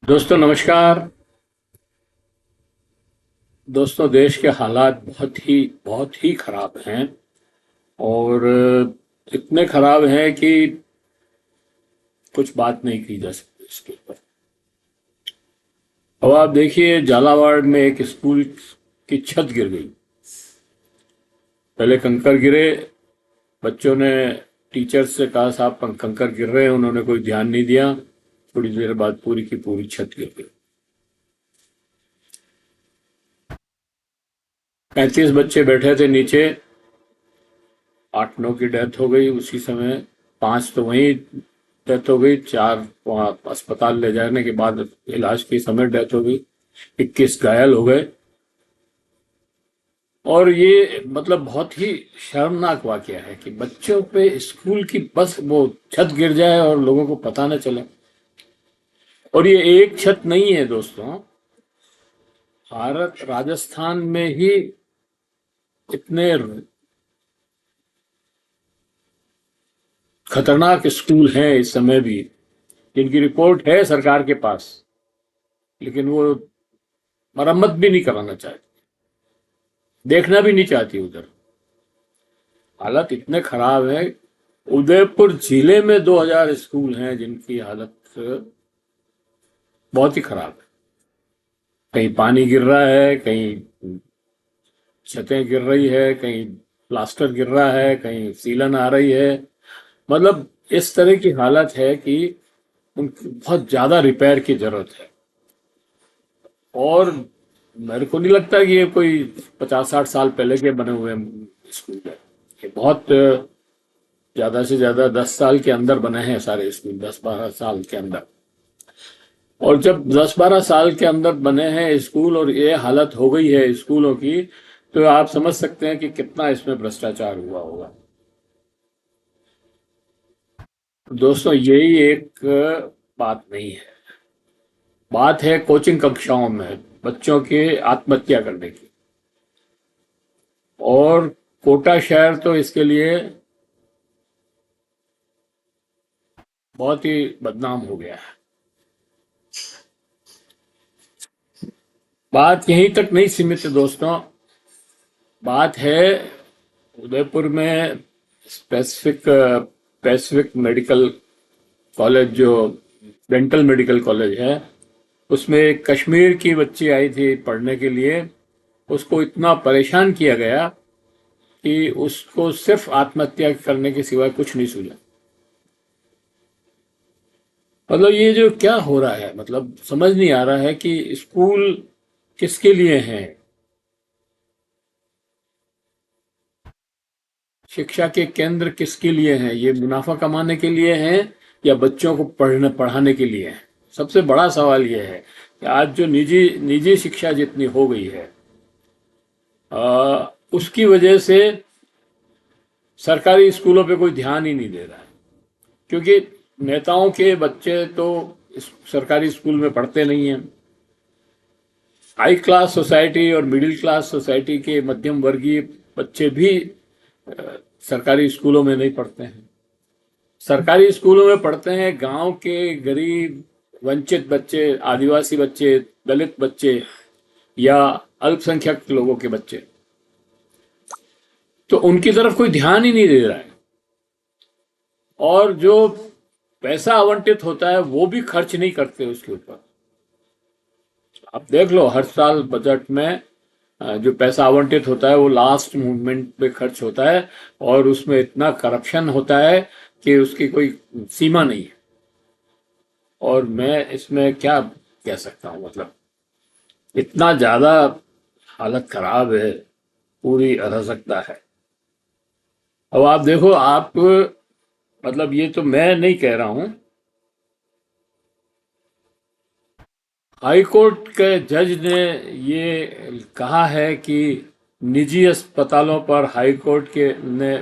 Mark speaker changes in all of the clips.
Speaker 1: दोस्तों नमस्कार। दोस्तों देश के हालात बहुत ही खराब हैं और इतने खराब हैं कि कुछ बात नहीं की जा सकती इसके ऊपर। अब आप देखिए, झालावाड़ में एक स्कूल की छत गिर गई। पहले कंकर गिरे, बच्चों ने टीचर्स से कहा साहब कंकर गिर रहे हैं, उन्होंने कोई ध्यान नहीं दिया। थोड़ी देर बाद पूरी की पूरी छत गिर गई। 35 बच्चे बैठे थे नीचे, 8-9 की डेथ हो गई उसी समय। 5 तो वहीं डेथ हो गई, 4 वहां अस्पताल ले जाने के बाद इलाज के समय डेथ हो गई, 21 घायल हो गए। और ये मतलब बहुत ही शर्मनाक वाकया है कि बच्चों पे स्कूल की बस वो छत गिर जाए और लोगों को पता न चले। और ये एक छत नहीं है दोस्तों, भारत राजस्थान में ही इतने खतरनाक स्कूल हैं इस समय भी, जिनकी रिपोर्ट है सरकार के पास, लेकिन वो मरम्मत भी नहीं कराना चाहती, देखना भी नहीं चाहती उधर। हालत इतने खराब है। उदयपुर जिले में 2000 स्कूल हैं जिनकी हालत बहुत ही खराब है। कहीं पानी गिर रहा है, कहीं छतें गिर रही है, कहीं प्लास्टर गिर रहा है, कहीं सीलन आ रही है। मतलब इस तरह की हालत है कि उनकी बहुत ज्यादा रिपेयर की जरूरत है। और मेरे को नहीं लगता कि ये कोई 50-60 साल पहले के बने हुए स्कूल है। ये बहुत ज्यादा से ज्यादा 10 साल के अंदर बने हैं सारे स्कूल, 10-12 साल के अंदर। और जब 10-12 साल के अंदर बने हैं स्कूल और ये हालत हो गई है स्कूलों की, तो आप समझ सकते हैं कि कितना इसमें भ्रष्टाचार हुआ होगा। दोस्तों यही एक बात नहीं है, बात है कोचिंग कक्षाओं में बच्चों के आत्महत्या करने की। और कोटा शहर तो इसके लिए बहुत ही बदनाम हो गया है। बात यहीं तक नहीं सीमित है दोस्तों, बात है उदयपुर में स्पेसिफिक पैसिफिक मेडिकल कॉलेज, जो डेंटल मेडिकल कॉलेज है, उसमें एक कश्मीर की बच्ची आई थी पढ़ने के लिए। उसको इतना परेशान किया गया कि उसको सिर्फ आत्महत्या करने के सिवाय कुछ नहीं सूझा। मतलब ये जो क्या हो रहा है, मतलब समझ नहीं आ रहा है कि स्कूल किसके लिए हैं। शिक्षा के केंद्र किसके लिए हैं? ये मुनाफा कमाने के लिए हैं या बच्चों को पढ़ने पढ़ाने के लिए हैं? सबसे बड़ा सवाल ये है कि आज जो निजी निजी शिक्षा जितनी हो गई है, उसकी वजह से सरकारी स्कूलों पे कोई ध्यान ही नहीं दे रहा है। क्योंकि नेताओं के बच्चे तो सरकारी स्कूल में पढ़ते नहीं हैं। हाई क्लास सोसाइटी और मिडिल क्लास सोसाइटी के मध्यम वर्गीय बच्चे भी सरकारी स्कूलों में नहीं पढ़ते हैं। सरकारी स्कूलों में पढ़ते हैं गांव के गरीब वंचित बच्चे, आदिवासी बच्चे, दलित बच्चे या अल्पसंख्यक लोगों के बच्चे। तो उनकी तरफ कोई ध्यान ही नहीं दे रहा है। और जो पैसा आवंटित होता है वो भी खर्च नहीं करते उसके ऊपर। आप देख लो, हर साल बजट में जो पैसा आवंटित होता है वो लास्ट मूवमेंट पे खर्च होता है, और उसमें इतना करप्शन होता है कि उसकी कोई सीमा नहीं है। और मैं इसमें क्या कह सकता हूँ, मतलब इतना ज्यादा हालत खराब है, पूरी अराजकता है। अब आप देखो, आप मतलब ये तो मैं नहीं कह रहा हूं, हाई कोर्ट के जज ने ये कहा है कि निजी अस्पतालों पर हाई कोर्ट के ने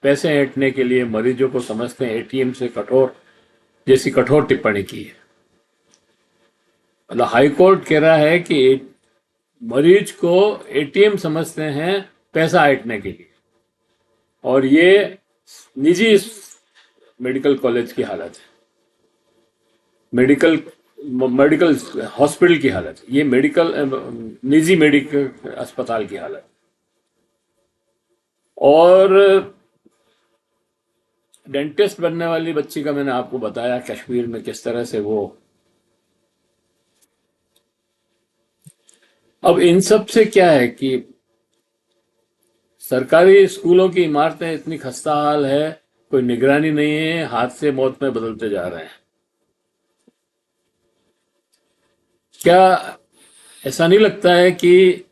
Speaker 1: पैसे ऐंठने के लिए मरीजों को समझते हैं एटीएम से कठोर, जैसी कठोर टिप्पणी की है। मतलब हाई कोर्ट कह रहा है कि मरीज को एटीएम समझते हैं पैसा ऐंठने के लिए। और ये निजी मेडिकल कॉलेज की हालत है। मेडिकल मेडिकल हॉस्पिटल की हालत, ये मेडिकल निजी मेडिकल अस्पताल की हालत। और डेंटिस्ट बनने वाली बच्ची का मैंने आपको बताया कश्मीर में किस तरह से वो। अब इन सब से क्या है कि सरकारी स्कूलों की इमारतें इतनी खस्ता हाल है, कोई निगरानी नहीं है, हाथ से मौत में बदलते जा रहे हैं। क्या ऐसा नहीं लगता है कि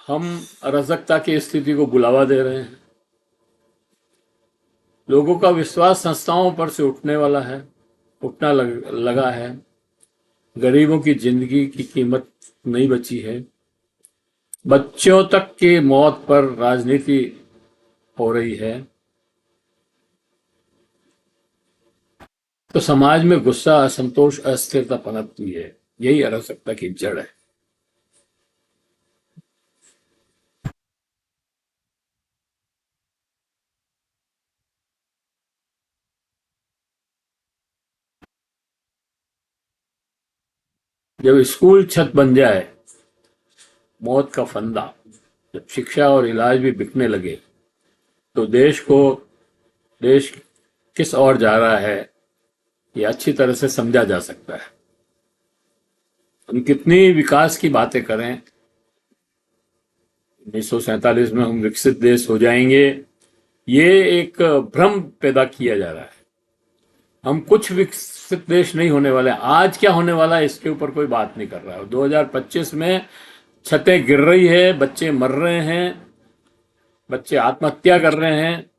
Speaker 1: हम अराजकता की स्थिति को बुलावा दे रहे हैं? लोगों का विश्वास संस्थाओं पर से उठने वाला है, उठना लगा है। गरीबों की जिंदगी की कीमत नहीं बची है। बच्चों तक की मौत पर राजनीति हो रही है। तो समाज में गुस्सा, असंतोष, अस्थिरता पनपती है। यही अराजकता की जड़ है। जब स्कूल छत बन जाए, मौत का फंदा, जब शिक्षा और इलाज भी बिकने लगे, तो देश किस ओर जा रहा है ये अच्छी तरह से समझा जा सकता है। हम कितनी विकास की बातें करें, 1947 में हम विकसित देश हो जाएंगे, ये एक भ्रम पैदा किया जा रहा है। हम कुछ विकसित देश नहीं होने वाले। आज क्या होने वाला है इसके ऊपर कोई बात नहीं कर रहा है। 2025 में छतें गिर रही है, बच्चे मर रहे हैं, बच्चे आत्महत्या कर रहे हैं।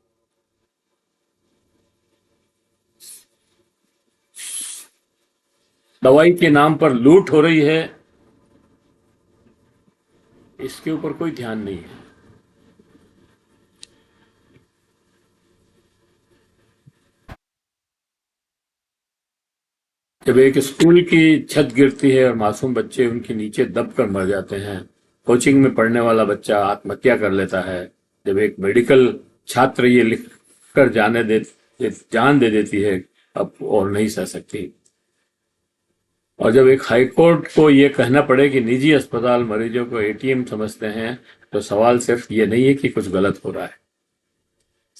Speaker 1: दवाई के नाम पर लूट हो रही है, इसके ऊपर कोई ध्यान नहीं है। जब एक स्कूल की छत गिरती है और मासूम बच्चे उनके नीचे दब कर मर जाते हैं, कोचिंग में पढ़ने वाला बच्चा आत्महत्या कर लेता है, जब एक मेडिकल छात्र ये लिख कर जान दे देती है अब और नहीं सह सकती, और जब एक हाईकोर्ट को ये कहना पड़े कि निजी अस्पताल मरीजों को एटीएम समझते हैं, तो सवाल सिर्फ ये नहीं है कि कुछ गलत हो रहा है।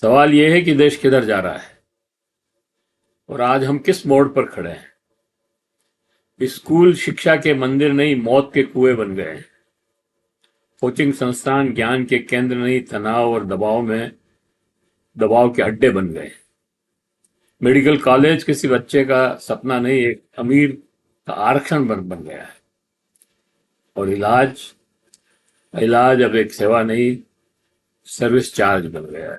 Speaker 1: सवाल ये है कि देश किधर जा रहा है और आज हम किस मोड़ पर खड़े हैं। स्कूल शिक्षा के मंदिर नहीं, मौत के कुएं बन गए हैं। कोचिंग संस्थान ज्ञान के केंद्र नहीं, तनाव और दबाव के अड्डे बन गए। मेडिकल कॉलेज किसी बच्चे का सपना नहीं, एक अमीर का आरक्षण बन गया है। और इलाज इलाज अब एक सेवा नहीं, सर्विस चार्ज बन गया है।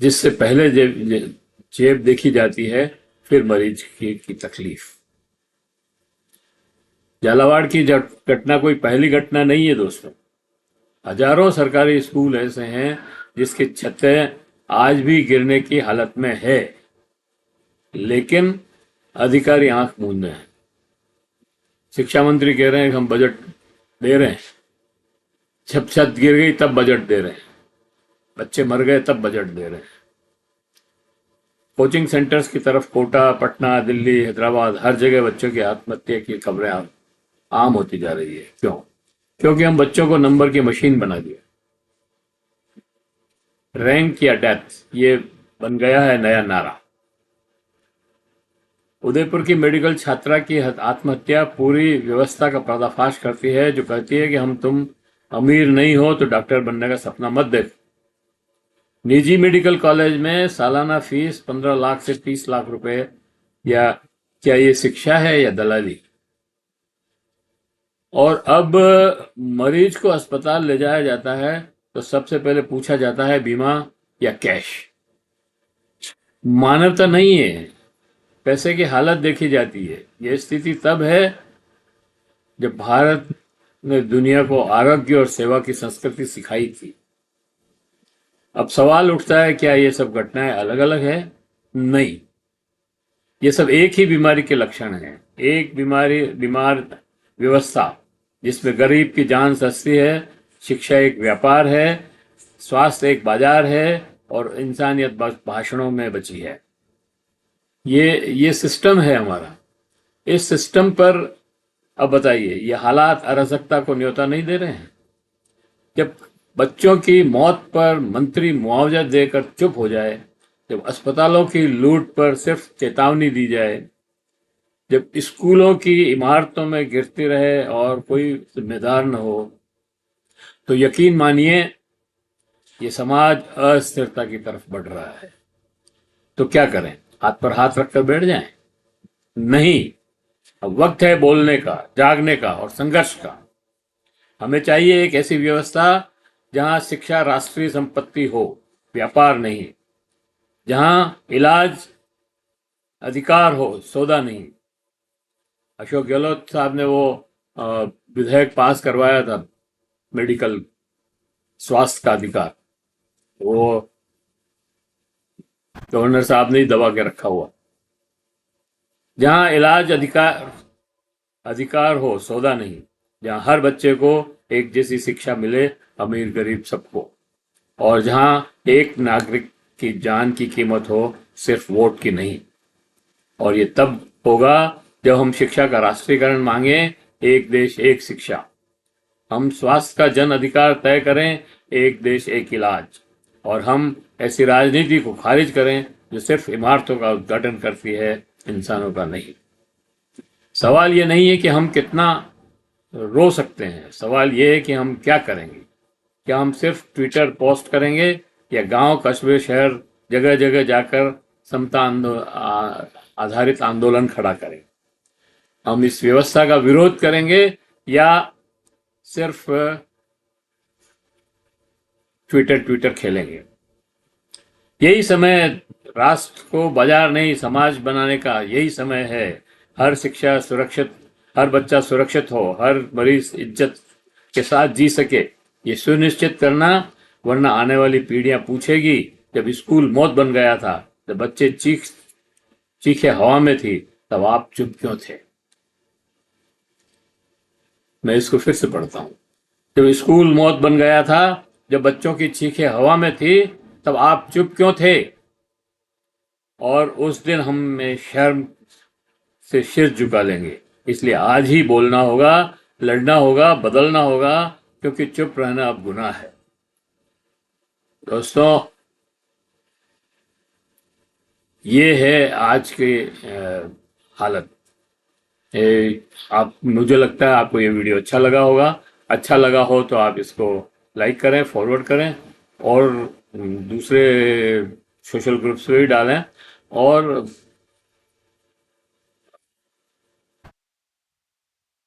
Speaker 1: जिससे पहले जेब देखी जाती है, फिर मरीज की तकलीफ। झालावाड़ की घटना कोई पहली घटना नहीं है दोस्तों। हजारों सरकारी स्कूल ऐसे हैं जिसकी छतें आज भी गिरने की हालत में है, लेकिन अधिकारी आंख मूंदे हैं। शिक्षा मंत्री कह रहे हैं कि हम बजट दे रहे हैं, जब छत गिर गई तब बजट दे रहे हैं, बच्चे मर गए तब बजट दे रहे हैं। कोचिंग सेंटर्स की तरफ कोटा, पटना, दिल्ली, हैदराबाद, हर जगह बच्चों की आत्महत्या की खबरें आम होती जा रही है। क्यों? क्योंकि हम बच्चों को नंबर की मशीन बना दिया। रैंक या डेथ, ये बन गया है नया नारा। उदयपुर की मेडिकल छात्रा की आत्महत्या पूरी व्यवस्था का पर्दाफाश करती है, जो कहती है कि तुम अमीर नहीं हो तो डॉक्टर बनने का सपना मत देखो। निजी मेडिकल कॉलेज में सालाना फीस 15 लाख से 30 लाख रुपए, या क्या ये शिक्षा है या दलाली? और अब मरीज को अस्पताल ले जाया जाता है तो सबसे पहले पूछा जाता है बीमा या कैश। मानवता नहीं है, पैसे की हालत देखी जाती है। यह स्थिति तब है जब भारत ने दुनिया को आरोग्य और सेवा की संस्कृति सिखाई थी। अब सवाल उठता है, क्या ये सब घटनाएं अलग अलग है? नहीं, ये सब एक ही बीमारी के लक्षण हैं। एक बीमार व्यवस्था जिसमें गरीब की जान सस्ती है, शिक्षा एक व्यापार है, स्वास्थ्य एक बाजार है, और इंसानियत बस भाषणों में बची है। ये सिस्टम है हमारा। इस सिस्टम पर अब बताइए, ये हालात अराजकता को न्योता नहीं दे रहे हैं? जब बच्चों की मौत पर मंत्री मुआवजा देकर चुप हो जाए, जब अस्पतालों की लूट पर सिर्फ चेतावनी दी जाए, जब स्कूलों की इमारतों में गिरती रहे और कोई जिम्मेदार न हो, तो यकीन मानिए ये समाज अस्थिरता की तरफ बढ़ रहा है। तो क्या करें? हाथ पर हाथ रखकर बैठ जाएं? नहीं, अब वक्त है बोलने का, जागने का और संघर्ष का। हमें चाहिए एक ऐसी व्यवस्था जहां शिक्षा राष्ट्रीय संपत्ति हो, व्यापार नहीं। जहां इलाज अधिकार हो, सौदा नहीं। अशोक गहलोत साहब ने वो विधेयक पास करवाया था, मेडिकल स्वास्थ्य का अधिकार, वो गवर्नर साहब ने ही दबा के रखा हुआ। जहां इलाज अधिकार हो, सौदा नहीं। जहां हर बच्चे को एक जैसी शिक्षा मिले, अमीर गरीब सबको। और जहां एक नागरिक की जान की कीमत हो, सिर्फ वोट की नहीं। और ये तब होगा जब हम शिक्षा का राष्ट्रीयकरण मांगे, एक देश एक शिक्षा। हम स्वास्थ्य का जन अधिकार तय करें, एक देश एक इलाज। और हम ऐसी राजनीति को खारिज करें जो सिर्फ इमारतों का उद्घाटन करती है, इंसानों का नहीं। सवाल ये नहीं है कि हम कितना रो सकते हैं, सवाल ये है कि हम क्या करेंगे। क्या हम सिर्फ ट्विटर पोस्ट करेंगे, या गांव, कस्बे, शहर, जगह जगह जाकर समता आधारित आंदोलन खड़ा करें? हम इस व्यवस्था का विरोध करेंगे, या सिर्फ ट्विटर खेलेंगे? यही समय राष्ट्र को बाजार नहीं, समाज बनाने का यही समय है। हर शिक्षा सुरक्षित, हर बच्चा सुरक्षित हो, हर मरीज इज्जत के साथ जी सके, ये सुनिश्चित करना। वरना आने वाली पीढ़ियां पूछेगी, जब स्कूल मौत बन गया था, जब बच्चे चीखे हवा में थी, तब आप चुप क्यों थे? मैं इसको फिर से पढ़ता हूं। जब स्कूल मौत बन गया था, जब बच्चों की चीखें हवा में थी, तब आप चुप क्यों थे? और उस दिन हम में शर्म से सिर झुका लेंगे। इसलिए आज ही बोलना होगा, लड़ना होगा, बदलना होगा, क्योंकि चुप रहना अब गुनाह है। दोस्तों, ये है आज की हालत। मुझे लगता है आपको ये वीडियो अच्छा लगा होगा। अच्छा लगा हो तो आप इसको लाइक करें, फॉरवर्ड करें, और दूसरे सोशल ग्रुप्स पे भी डालें। और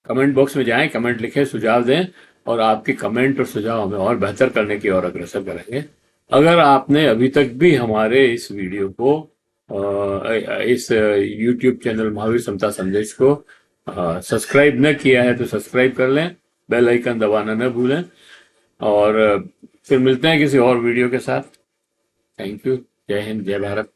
Speaker 1: कमेंट बॉक्स में जाएं, कमेंट लिखें, सुझाव दें, और आपके कमेंट और सुझाव हमें और बेहतर करने की ओर अग्रसर करेंगे। अगर आपने अभी तक भी हमारे इस वीडियो को, इस YouTube चैनल महावीर समता संदेश को सब्सक्राइब न किया है तो सब्सक्राइब कर लें, बेल आइकन दबाना न भूलें। और फिर मिलते हैं किसी और वीडियो के साथ। Thank you. जय हिंद, जय भारत।